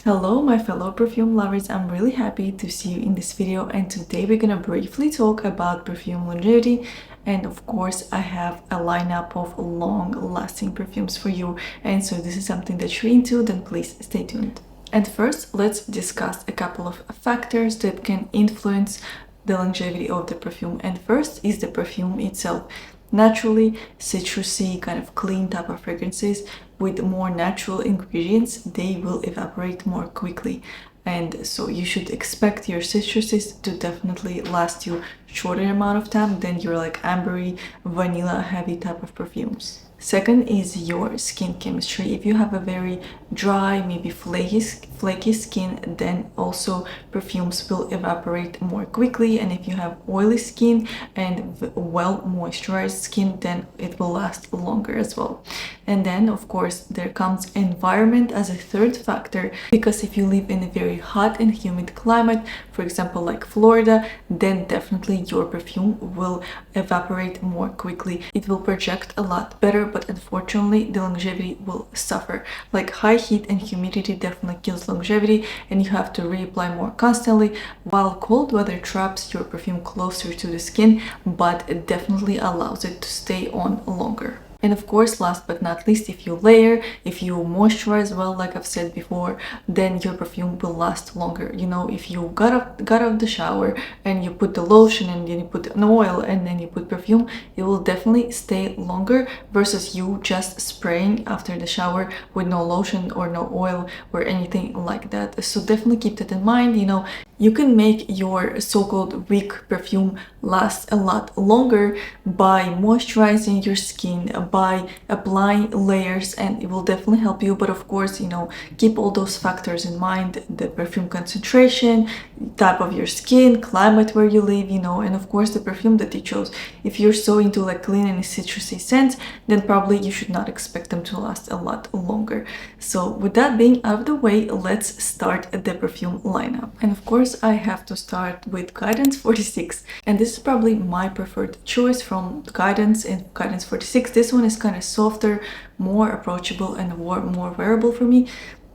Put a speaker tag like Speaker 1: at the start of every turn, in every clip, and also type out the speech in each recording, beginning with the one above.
Speaker 1: Hello my fellow perfume lovers, I'm really happy to see you in this video, and today we're gonna briefly talk about perfume longevity. And of course I have a lineup of long-lasting perfumes for you, and so this is something that you're into, then please stay tuned. And first let's discuss a couple of factors that can influence the longevity of the perfume. And first is the perfume itself. Naturally citrusy, kind of clean type of fragrances with more natural ingredients, they will evaporate more quickly, and so you should expect your citruses to definitely last you shorter amount of time than your like ambery, vanilla heavy type of perfumes. Second is your skin chemistry. If you have a very dry, maybe flaky skin, then also perfumes will evaporate more quickly. And if you have oily skin and well moisturized skin, then it will last longer as well. And then of course there comes environment as a third factor, because if you live in a very hot and humid climate, for example like Florida, then definitely your perfume will evaporate more quickly. It will project a lot better, but unfortunately the longevity will suffer. Like high heat and humidity definitely kills longevity, and you have to reapply more constantly, while cold weather traps your perfume closer to the skin, but it definitely allows it to stay on longer. And of course, last but not least, if you layer, if you moisturize well, like I've said before, then your perfume will last longer. You know, if you got out the shower and you put the lotion and then you put an oil and then you put perfume, it will definitely stay longer versus you just spraying after the shower with no lotion or no oil or anything like that. So definitely keep that in mind. You know, you can make your so-called weak perfume last a lot longer by moisturizing your skin, by applying layers, and it will definitely help you. But of course, you know, keep all those factors in mind: the perfume concentration, type of your skin, climate where you live, you know, and of course the perfume that you chose. If you're so into like clean and citrusy scents, then probably you should not expect them to last a lot longer. So with that being out of the way, let's start the perfume lineup. And of course I have to start with Guidance 46, and this is probably my preferred choice from Guidance and Guidance 46. This one is kind of softer, more approachable, and more wearable for me,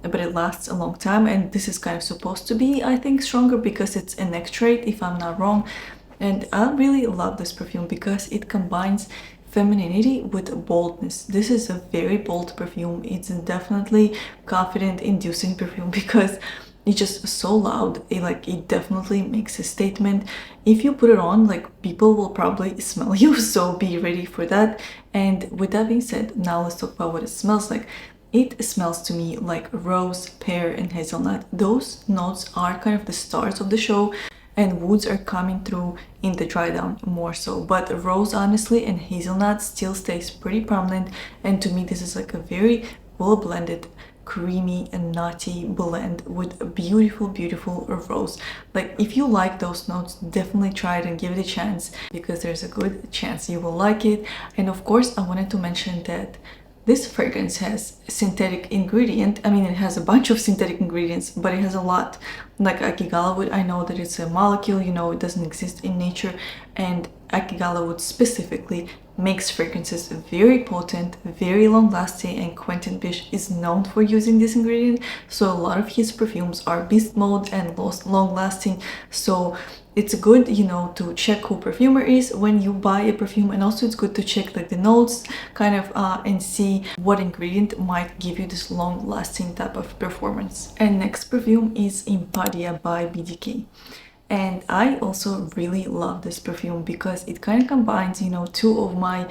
Speaker 1: but it lasts a long time. And this is kind of supposed to be, I think, stronger because it's an extrait, if I'm not wrong. And I really love this perfume because it combines femininity with boldness. This is a very bold perfume. It's definitely confident inducing perfume because it's just so loud. It definitely makes a statement. If you put it on, like, people will probably smell you, so be ready for that. And with that being said, now let's talk about what it smells like. It smells to me like rose, pear, and hazelnut. Those notes are kind of the stars of the show, and woods are coming through in the dry down more so. But rose, honestly, and hazelnut still stays pretty prominent, and to me this is like a very well blended, creamy and nutty blend with a beautiful rose. Like, if you like those notes, definitely try it and give it a chance, because there's a good chance you will like it. And of course I wanted to mention that this fragrance has synthetic ingredient. I mean, it has a bunch of synthetic ingredients, but it has a lot. Like akigala wood, I know that it's a molecule, you know, it doesn't exist in nature, and akigala wood specifically makes fragrances very potent, very long lasting, and Quentin Bisch is known for using this ingredient. So a lot of his perfumes are beast mode and long lasting. So it's good, you know, to check who perfumer is when you buy a perfume, and also it's good to check like the notes kind of and see what ingredient might give you this long lasting type of performance. And next perfume is Impadia by BDK. And I also really love this perfume because it kind of combines, you know, two of my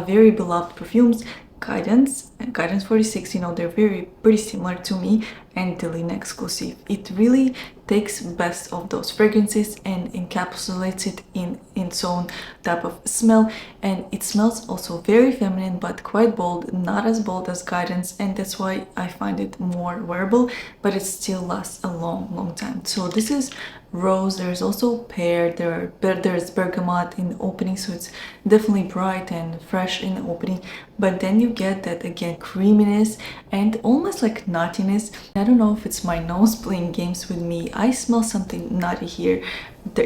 Speaker 1: very beloved perfumes, Guidance and Guidance 46. You know, they're pretty similar to me, and Delina exclusive. It really takes best of those fragrances and encapsulates it in its own type of smell. And it smells also very feminine but quite bold, not as bold as Guidance, and that's why I find it more wearable, but it still lasts a long time. So this is rose, there's also pear, there's bergamot in the opening, so it's definitely bright and fresh in the opening, but then you get that again creaminess and almost like nuttiness. I don't know if it's my nose playing games with me. I smell something nutty here,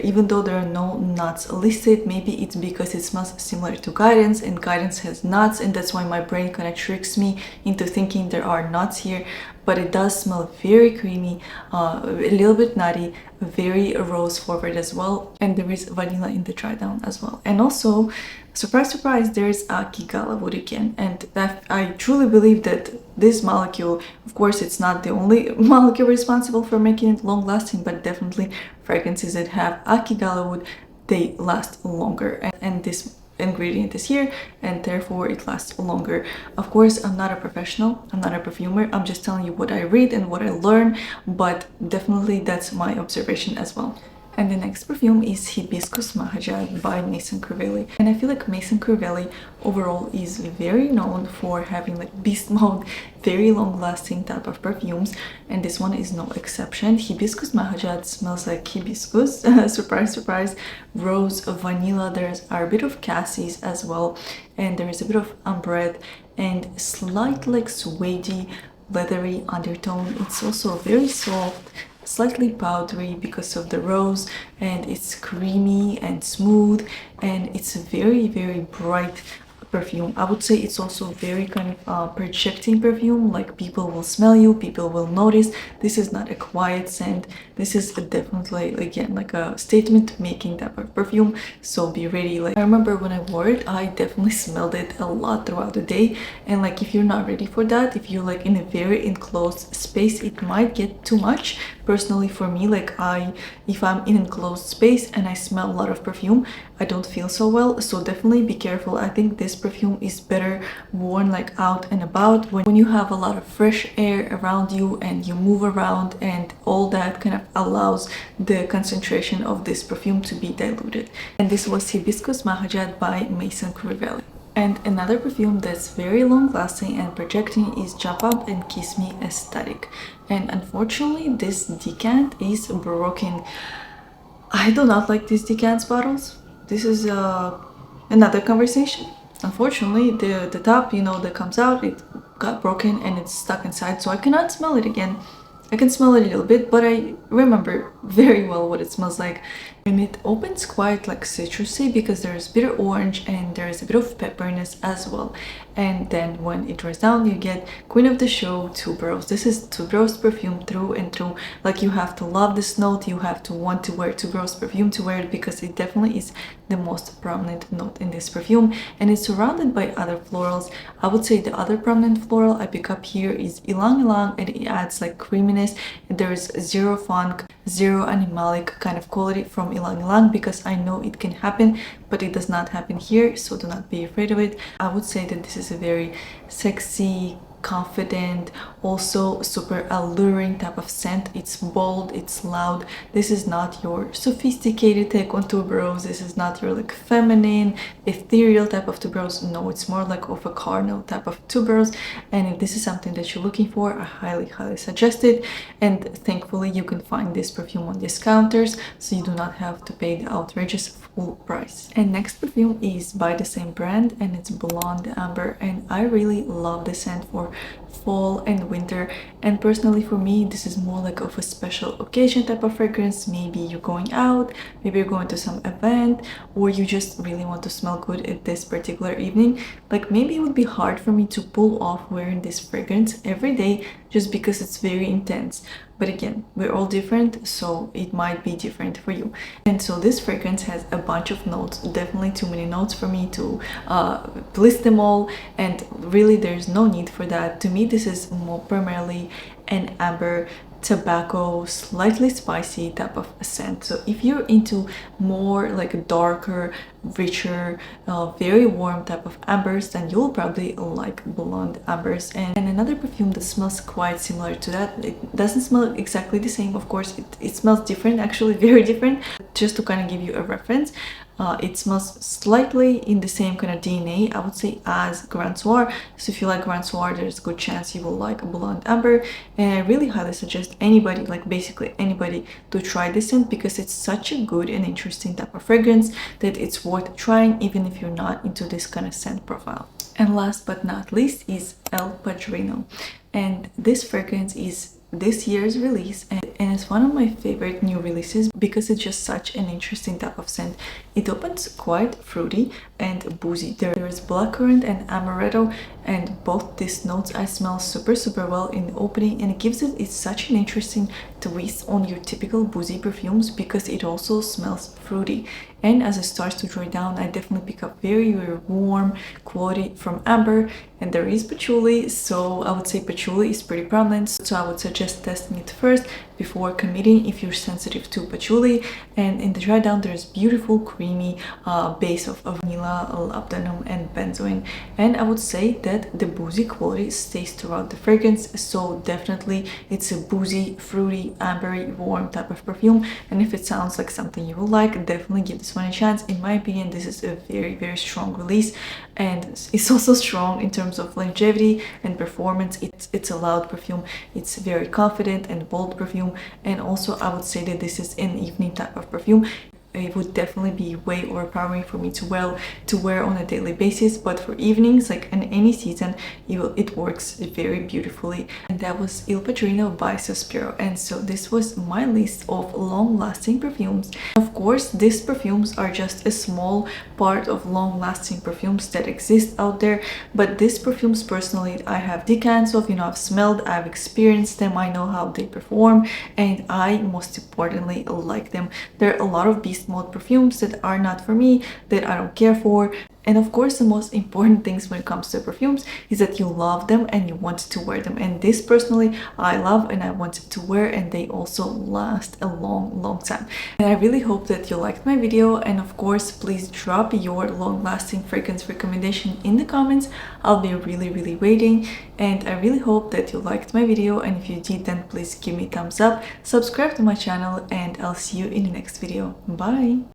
Speaker 1: Even though there are no nuts listed, maybe it's because it smells similar to Guidance, and Guidance has nuts, and that's why my brain kind of tricks me into thinking there are nuts here. But it does smell very creamy, a little bit nutty, very rose forward as well, and there is vanilla in the dry down as well. And also, surprise surprise, there's a Kigala wood again, and that I truly believe that this molecule, of course it's not the only molecule responsible for making it long lasting, but definitely fragrances that have a Kigala wood, they last longer, and this ingredient is here, and therefore it lasts longer. Of course, I'm not a professional, I'm not a perfumer, I'm just telling you what I read and what I learn, but definitely that's my observation as well. And the next perfume is Hibiscus Mahajád by Maison Crivelli. And I feel like Maison Crivelli overall is very known for having like beast mode, very long lasting type of perfumes, and this one is no exception. Hibiscus Mahajád smells like hibiscus, surprise surprise, rose, vanilla, there's a bit of cassis as well, and there is a bit of ambrette and slight like suede leathery undertone. It's also very soft, slightly powdery because of the rose, and it's creamy and smooth, and it's a very bright perfume. I would say it's also very kind of projecting perfume, like people will smell you, people will notice. This is not a quiet scent, this is definitely again like a statement making type of perfume, so be ready. Like I remember when I wore it, I definitely smelled it a lot throughout the day, and like if you're not ready for that, if you're like in a very enclosed space, it might get too much. Personally for me, like if I'm in enclosed space and I smell a lot of perfume, I don't feel so well, so definitely be careful. I think this perfume is better worn like out and about, when you have a lot of fresh air around you and you move around, and all that kind of allows the concentration of this perfume to be diluted. And this was Hibiscus Mahajád by Maison Crivelli. And another perfume that's very long lasting and projecting is Jump Up and Kiss Me Ecstatic. And unfortunately this decant is broken. I do not like these decants bottles. This is another conversation. Unfortunately, the top, you know, that comes out, it got broken and it's stuck inside, so I cannot smell it again. I can smell it a little bit, but I remember very well what it smells like. And it opens quite like citrusy because there's bitter orange and there's a bit of pepperiness as well. And then when it dries down, you get Queen of the Show Tuberose. This is Tuberose perfume through and through. Like you have to love this note, you have to want to wear Tuberose perfume to wear it, because it definitely is the most prominent note in this perfume, and it's surrounded by other florals. I would say the other prominent floral I pick up here is Ylang Ylang, and it adds like creaminess. There's zero funk, zero animalic kind of quality from Ylang Ylang, because I know it can happen, but it does not happen here, so do not be afraid of it. I would say that this is a very sexy, confident, also super alluring type of scent. It's bold, it's loud. This is not your sophisticated take on tuberose. This is not your like feminine, ethereal type of tuberose. No, it's more like of a carnal type of tuberose. And if this is something that you're looking for, I highly suggest it. And thankfully you can find this perfume on discounters, so you do not have to pay the outrageous full price. And next perfume is by the same brand, and it's Blonde Amber, and I really love the scent for fall and winter. And personally for me, this is more like of a special occasion type of fragrance. Maybe you're going out, maybe you're going to some event, or you just really want to smell good at this particular evening. Like maybe it would be hard for me to pull off wearing this fragrance every day just because it's very intense. But again, we're all different, so it might be different for you. And so this fragrance has a bunch of notes, definitely too many notes for me to list them all, and really there's no need for that. To me, this is more primarily an amber, tobacco, slightly spicy type of scent. So if you're into more like a darker, richer, very warm type of ambers, then you'll probably like Blonde Ambers. And another perfume that smells quite similar to that, it doesn't smell exactly the same, of course, it smells different, actually very different. Just to kind of give you a reference, it smells slightly in the same kind of DNA, I would say, as Grand Soir. So if you like Grand Soir, there's a good chance you will like Blonde Amber. And I really highly suggest anybody, like basically anybody, to try this scent, because it's such a good and interesting type of fragrance that it's worth trying even if you're not into this kind of scent profile. And last but not least is El Padrino. And this fragrance is this year's release, and it's one of my favorite new releases because it's just such an interesting type of scent. It opens quite fruity and boozy. There is blackcurrant and amaretto, and both these notes I smell super well in the opening, and it gives it's such an interesting twist on your typical boozy perfumes because it also smells fruity. And as it starts to dry down, I definitely pick up very warm quality from amber, and there is patchouli, so I would say patchouli is pretty prominent, so I would suggest testing it first before committing if you're sensitive to patchouli. And in the dry down, there's beautiful creamy base of vanilla, labdanum and benzoin, and I would say that the boozy quality stays throughout the fragrance, so definitely it's a boozy, fruity, ambery, warm type of perfume. And if it sounds like something you will like, definitely give this one a chance. In my opinion, this is a very strong release, and it's also strong in terms of longevity and performance. It's a loud perfume, it's very confident and bold perfume, and also I would say that this is an evening type of perfume. It would definitely be way overpowering for me to wear on a daily basis, but for evenings, like in any season, it works very beautifully. And that was Il Padrino by Sospiro. And so this was my list of long-lasting perfumes. Of course, these perfumes are just a small part of long-lasting perfumes that exist out there, but these perfumes personally I have decants of, I've smelled, I've experienced them, I know how they perform, and I most importantly like them. There are a lot of beast mode perfumes that are not for me, that I don't care for. And of course, the most important things when it comes to perfumes is that you love them and you want to wear them. And this personally, I love and I want to wear, and they also last a long time. And I really hope that you liked my video. And of course, please drop your long-lasting fragrance recommendation in the comments. I'll be really waiting. And I really hope that you liked my video. And if you did, then please give me a thumbs up, subscribe to my channel, and I'll see you in the next video. Bye!